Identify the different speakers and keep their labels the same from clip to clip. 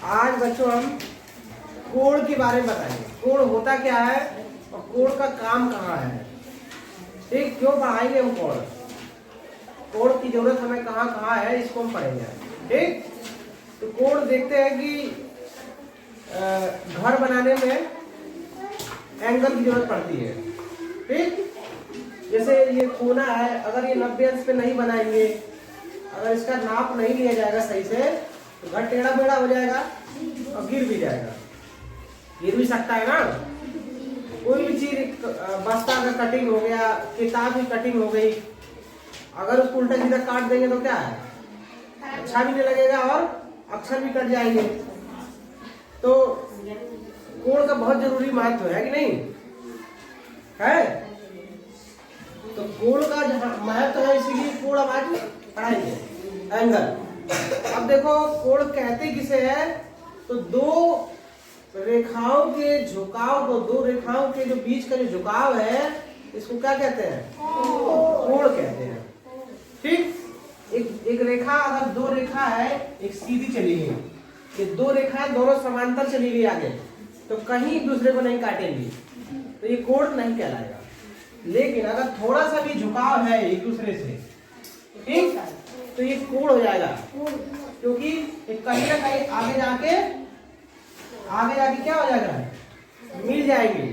Speaker 1: आज बच्चों हम कोड के बारे में बताएंगे। कोड होता क्या है और कोड का काम कहाँ है, ठीक। क्यों पढ़ाएंगे हम कोड, कोड की जरूरत हमें कहाँ कहाँ है, इसको हम पढ़ेंगे, ठीक। तो कोड देखते हैं कि घर बनाने में एंगल की जरूरत पड़ती है, ठीक। जैसे ये कोना है, अगर ये 90 अंश पे नहीं बनाएंगे, अगर इसका नाप नहीं लिया जाएगा सही से, तो घर टेढ़ा मेढ़ा हो जाएगा और गिर भी जाएगा, गिर भी सकता है ना। कोई भी चीज, बस्ता का कटिंग हो गया, किताब की कटिंग हो गई, अगर उसको उल्टा सीधा काट देंगे तो क्या है, अच्छा भी नहीं लगेगा और अक्षर भी कट जाएंगे। तो कोड का बहुत जरूरी महत्व है कि नहीं है। तो कोड का महत्व है, इसीलिए कोड अब आज पढ़ाएंगे, एंगल। अब देखो कोड कहते किसे है, तो दो रेखाओं के झुकाव को, दो रेखाओं के जो बीच का जो झुकाव है, इसको क्या कहते हैं, कोड कहते हैं, ठीक। एक रेखा, अगर दो रेखा है, एक सीधी चली गई, ये दो रेखाएं दोनों समांतर चली गई आगे, तो कहीं एक दूसरे को नहीं काटेंगी, तो ये कोड नहीं कहलाएगा। लेकिन अगर थोड़ा सा भी झुकाव है एक दूसरे से, ठीक, तो ये कोड हो जाएगा, क्योंकि कहीं ना कहीं आगे जाके क्या हो जाएगा, मिल जाएंगे।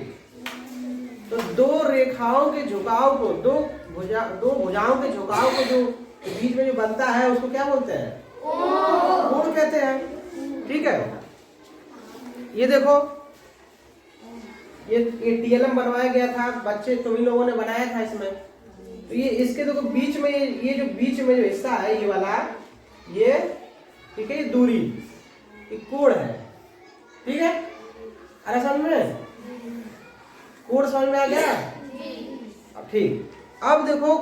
Speaker 1: तो दो रेखाओं के झुकाव को, दो भुजाओं के झुकाव को जो बीच में जो बनता है, उसको क्या बोलते हैं, कोण कहते हैं, ठीक है। ये देखो, ये टीएलएम बनवाया गया था, बच्चे तुम ही लोगों ने बनाया था इसमें। तो ये इसके देखो बीच में, ये जो बीच में जो हिस्सा है, ये वाला, ये ठीक है, ये दूरी, ये कोण है, ठीक है। अरे समझ में, कोण समझ में आ गया। अब ठीक, अब देखो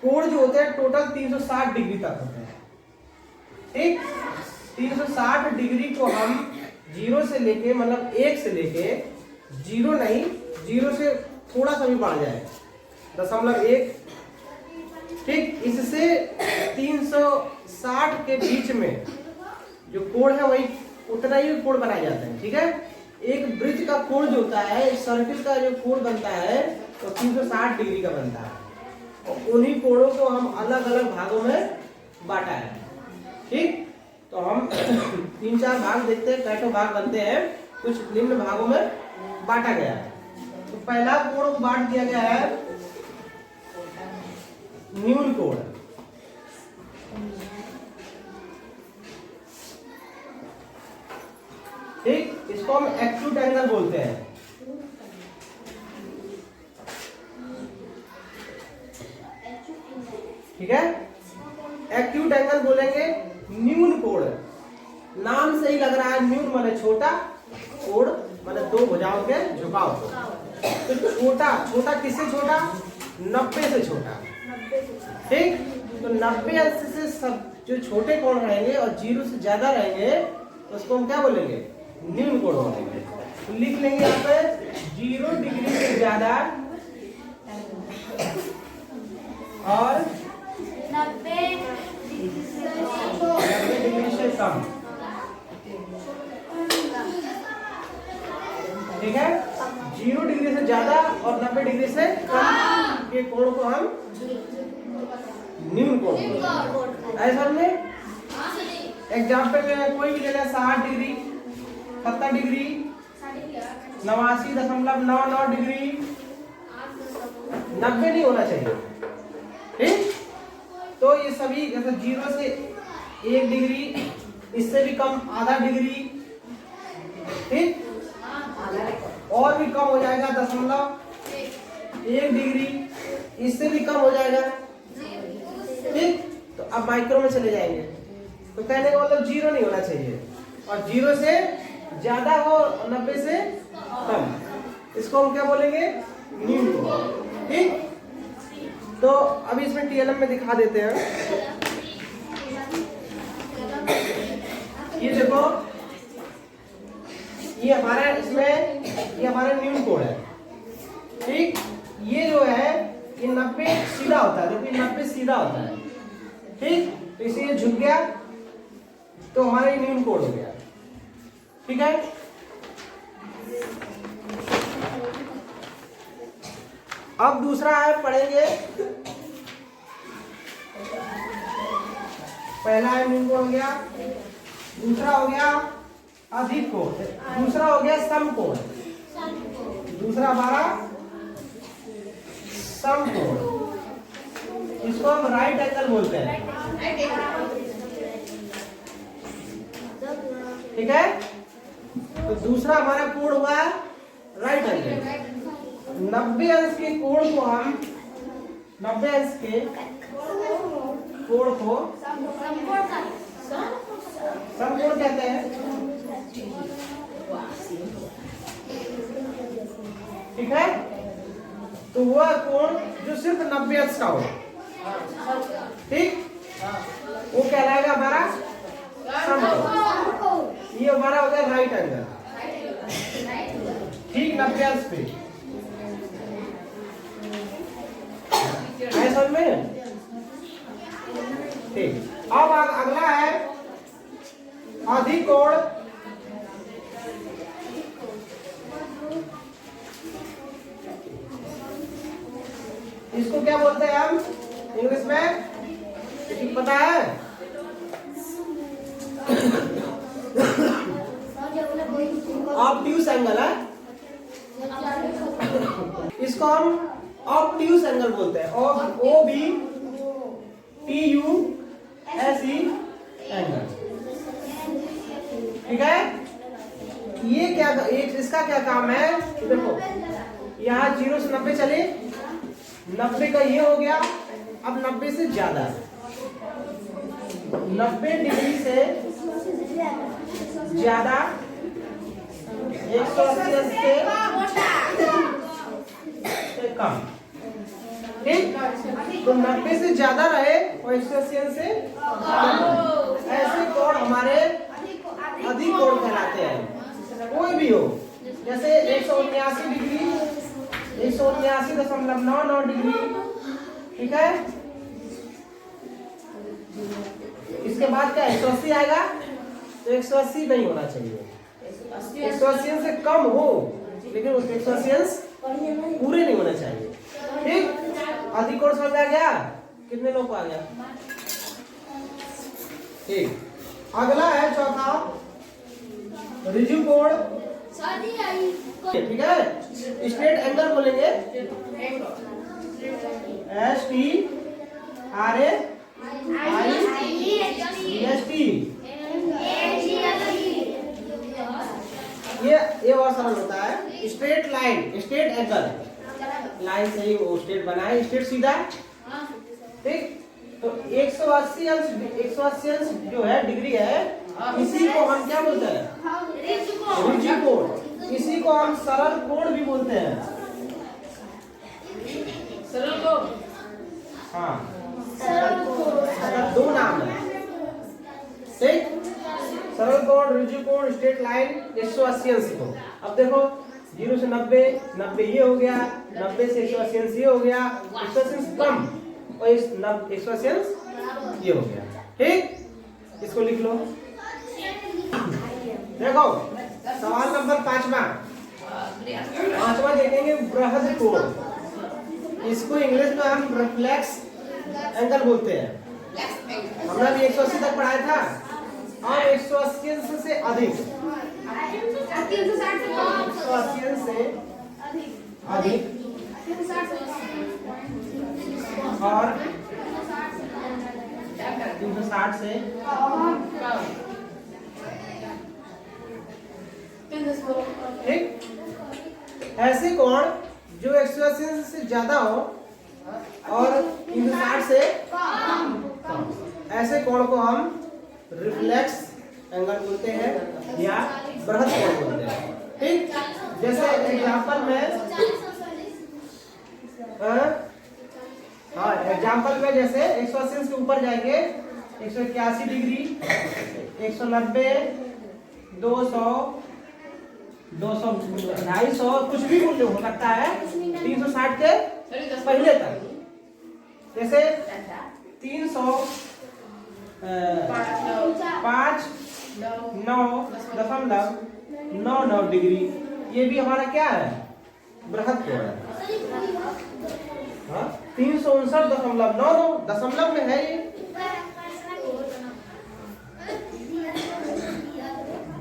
Speaker 1: कोण जो होते हैं टोटल 360 डिग्री तक होते हैं, ठीक। 360 डिग्री को हम जीरो से लेके, मतलब एक से लेके, जीरो नहीं, जीरो से थोड़ा सा भी बढ़ जाए, 0.1, ठीक, इससे 360 के बीच में जो कोण है, वही उतना ही कोण बनाए जाते हैं, ठीक है। एक वृत्त का कोण जो होता है, एक सर्किल का जो कोण बनता है, तो 360 डिग्री का बनता है, और उन्हीं कोणों को हम अलग अलग भागों में बांटा है, ठीक। तो हम 3-4 भाग देखते हैं, कैसे भाग बनते हैं, कुछ निम्न भागों में बांटा गया है। तो पहला कोण को बांट दिया गया है न्यून कोण, ठीक, इसको हम एक्यूट एंगल बोलते हैं, ठीक है। एक्यूट एंगल बोलेंगे न्यून कोण, नाम से ही लग रहा है, न्यून माने छोटा, कोण माने दो भुजाओं के झुकाव को। तो छोटा किससे छोटा, 90 से छोटा, ठीक। तो 90 अंश से सब जो छोटे कोण रहेंगे और 0 से ज्यादा रहेंगे, तो उसको हम क्या बोलेंगे, न्यून कोण बोलेंगे। तो लिख लेंगे यहाँ पे 0 डिग्री से ज्यादा और 90 डिग्री से कम, ठीक है। 0 डिग्री से ज्यादा और 90 डिग्री से कम के कोण को हम न्यून कोण बोलते हैं। ऐसा में एग्जाम्पल में कोई भी लेना, 60 डिग्री, 70 डिग्री, 89.99 डिग्री, 90 नहीं होना चाहिए, ठीक। तो ये सभी जैसे 0 से 1 डिग्री, इससे भी कम आधा डिग्री, ठीक, और भी कम हो जाएगा 0.1 डिग्री, इससे भी कम हो जाएगा, ठीक। तो अब माइक्रो में चले जाएंगे, तो कहने का मतलब 0 नहीं होना चाहिए, और 0 से ज्यादा हो, 90 से कम, इसको हम क्या बोलेंगे, न्यून कोण, ठीक। तो अभी इसमें टीएलएम में दिखा देते हैं। ये देखो, ये हमारा इसमें, ये हमारा न्यून कोण है, ठीक। ये जो है, ये 90 सीधा होता है, देखो 90 सीधा होता है, ठीक। तो इसे ये झुक गया तो हमारा न्यून कोण हो गया। ठीक है, अब दूसरा है पढ़ेंगे। पहला है न्यून कोण हो गया, दूसरा हो गया अधिक कोण, दूसरा हो गया सम कोण, दूसरा हमारा सम कोण, इसको हम राइट एंगल बोलते हैं। ठीक है, तो दूसरा हमारा कोण हुआ है राइट एंगल। 90 अंश के कोण को हम 90 अंश के कोण को समकोण कहते हैं। ठीक है, तो वह कोण जो सिर्फ 90 अंश का हो, ठीक, वो कहलाएगा हमारा समकोण। ये हमारा हो गया राइट एंगल, ठीक, 90 अंश पे। समझ में? ठीक, अब अगला है अधिक कोण। इसको क्या बोलते हैं हम इंग्लिश में, किसी को पता है? ऑब्ट्यूस एंगल है, इसको हम ऑब्ट्यूस एंगल बोलते हैं। OBTUSE angle. ठीक है, ये क्या, इसका क्या काम है? देखो यहाँ 0 से 90 चले, 90 का ये हो गया, अब 90 से ज्यादा, 90 डिग्री से ज्यादा 180 से कम। ठीक, तो 90 से ज्यादा रहे और 180 से कम, ऐसे कोण हमारे अधिक कोण कहलाते हैं। कोई भी हो, जैसे 179 डिग्री, 179.99 डिग्री। ठीक है, इसके बाद क्या 180 आएगा, तो 180 नहीं होना चाहिए, 180 से कम हो, लेकिन 180 पूरे नहीं होने चाहिए। ठीक, अधिक कोण समझ आ गया? कितने लोग को आ गया? ठीक, अगला है चौथा रिजिड कोण। ठीक है, स्ट्रेट एंगल बोलेंगे, STRAIGST। ये बहुत सरल होता है। Straight line, straight angle, line से ही वो स्ट्रेट बनाए, स्ट्रेट सीधा। ठीक, तो 180 अंश जो है डिग्री है, इसी को हम क्या बोलते हैं? रिजिड कोण। इसी को हम सरल कोण भी बोलते हैं। सरल कोण, हाँ, दो नाम है। ठीक, सरल कोण, रिजिड कोण, स्ट्रेट लाइन, 180 अंश को। अब देखो 0 से 90, 90 ये हो गया, 90 से 180 अंश ये हो गया, 180 अंश कम और 180 अंश ये हो गया। ठीक, इसको लिख लो। देखो सवाल नंबर 5वां देखेंगे बृहद कोण। इसको इंग्लिश में हम रिफ्लेक्स एंगल बोलते हैं। हमने भी 180 तक पढ़ाया था, और 180 से अधिक, 180 से अधिक और 360 से ठीक, ऐसे कोण जो 180 से ज्यादा हो और 360 से कम, ऐसे कोण को हम रिफ्लेक्स एंगल बोलते हैं या बृहद कोण बोलते हैं। ठीक, जैसे एग्जांपल में, हाँ एग्जांपल में जैसे 180 से ऊपर जाएंगे, 181 डिग्री, 190, 200, 250, कुछ भी मूल्य हो सकता है 360 के पहले तक। जैसे 300 5,9.99 डिग्री। ये भी हमारा क्या है, बृहद कोण है। 359.99 दशमलव में है ये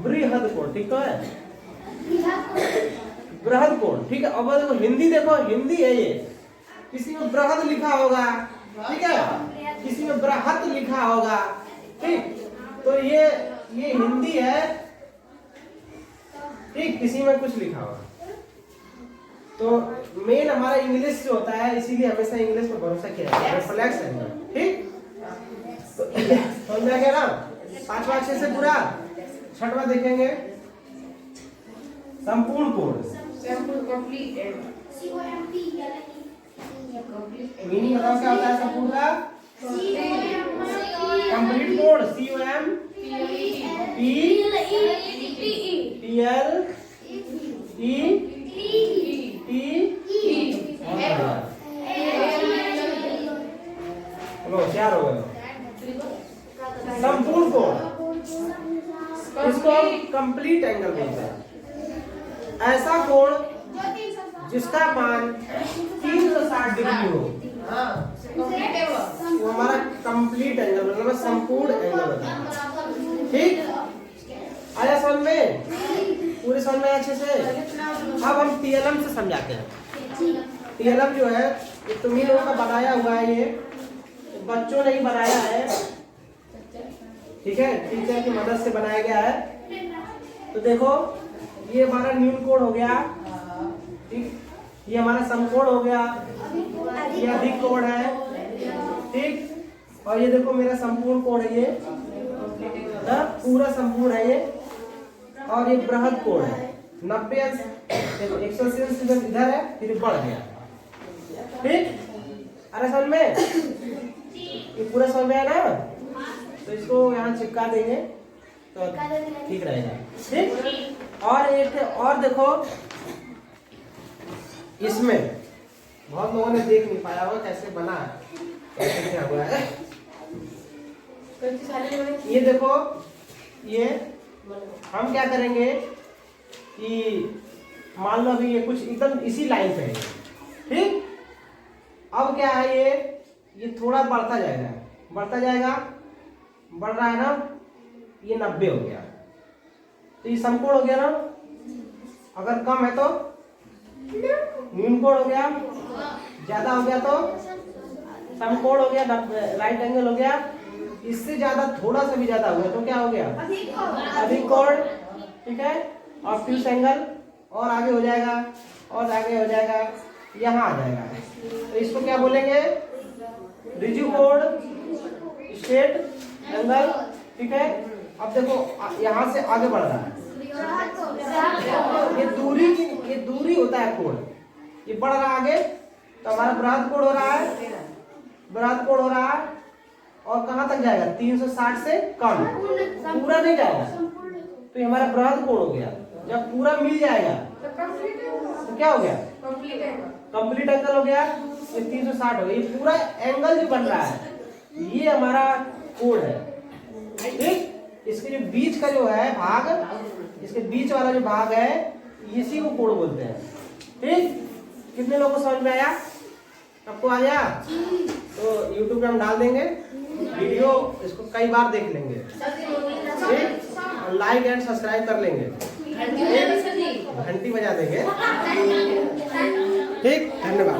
Speaker 1: बृहद कोण, ठीक है, बृहद कोण, ठीक है। अब देखो हिंदी, देखो हिंदी है ये, किसी में बृहद लिखा होगा, ठीक है, किसी में बृहद लिखा होगा, ठीक। तो ये हिंदी है, ठीक, किसी में कुछ लिखा होगा। तो मेन हमारा इंग्लिश से होता है, इसीलिए हमेशा इंग्लिश पर भरोसा किया जाता है, रिफ्लेक्स है, ठीक। तो समझ में आ गया ना, पांचवा अच्छे से पूरा। छठवां देखेंगे, संपूर्ण कोण। मीनिंग बताओ क्या होता है संपूर्ण का? कंप्लीट कोण, होशियार हो गए। संपूर्ण कोण, इसको कंप्लीट एंगल बोलते हैं। ऐसा कोण जिसका मान 360 डिग्री हो, वो हमारा कंप्लीट एंगल, मतलब संपूर्ण एंगल होता है, ठीक। आया समझ में, पूरे समझ में अच्छे से। अब हम TLM से समझाते हैं। TLM जो है ये तुम्ही लोगों का बनाया हुआ है, ये बच्चों ने ही बनाया है, ठीक है, टीचर की मदद से बनाया गया है। तो देखो ये हमारा न्यून कोण हो गया, ठीक, ये हमारा समकोण हो गया, ये अधिक कोण है, ठीक। और ये देखो मेरा संपूर्ण कोण है, ये पूरा संपूर्ण है ये, और ये बृहद कोण है 90 अंश। देखो 180 अंश इधर है, फिर बढ़ गया, ठीक। अरे समझ में, ये पूरा समझ में आया ना। तो इसको यहाँ चिपका देंगे तो ठीक रहेगा, ठीक। और एक और देखो, इसमें बहुत लोगों ने देख नहीं पाया होगा कैसे बना है, कैसे क्या हुआ है। ये देखो, ये हम क्या करेंगे कि मान लो अभी ये कुछ एकदम इसी लाइन पे है, ठीक। अब क्या है, ये थोड़ा बढ़ता जाएगा, बढ़ता जाएगा, बढ़ रहा है ना, ये 90 हो गया, तो ये समकोण हो गया ना। अगर कम है तो न्यून कोण हो गया, ज्यादा हो गया तो समकोण हो गया, राइट एंगल हो गया। इससे ज्यादा, थोड़ा सा भी ज्यादा हो गया तो क्या हो गया, अधिक कोण, ठीक है। ऑब्ट्यूस एंगल, और आगे हो जाएगा, और आगे हो जाएगा, यहाँ आ जाएगा। तो इसको क्या बोलेंगे, रिजिड कोण, स्ट्रेट एंगल, ठीक है। अब देखो यहाँ से आगे बढ़ रहा है, ये दूरी होता है कोण, ये बढ़ रहा है आगे, तो हमारा बृहद कोण हो रहा है, बृहद कोण हो रहा है। और कहाँ तक जाएगा, 360 से कम, पूरा नहीं जाएगा, तो ये हमारा बृहद कोण हो गया। जब पूरा मिल जाएगा तो क्या हो गया, कंप्लीट एंगल हो गया, ये 360 हो गया। ये पूरा एंगल जो बन रहा है ये हमारा कोण है, ठीक। इसके जो बीच का जो है भाग, इसके बीच वाला जो भाग है, इसी को कोण बोलते हैं, ठीक। कितने लोगों को समझ में आया, सबको आया? तो YouTube पे हम डाल देंगे वीडियो, इसको कई बार देख लेंगे, ठीक। लाइक एंड सब्सक्राइब कर लेंगे, घंटी बजा देंगे, ठीक। धन्यवाद।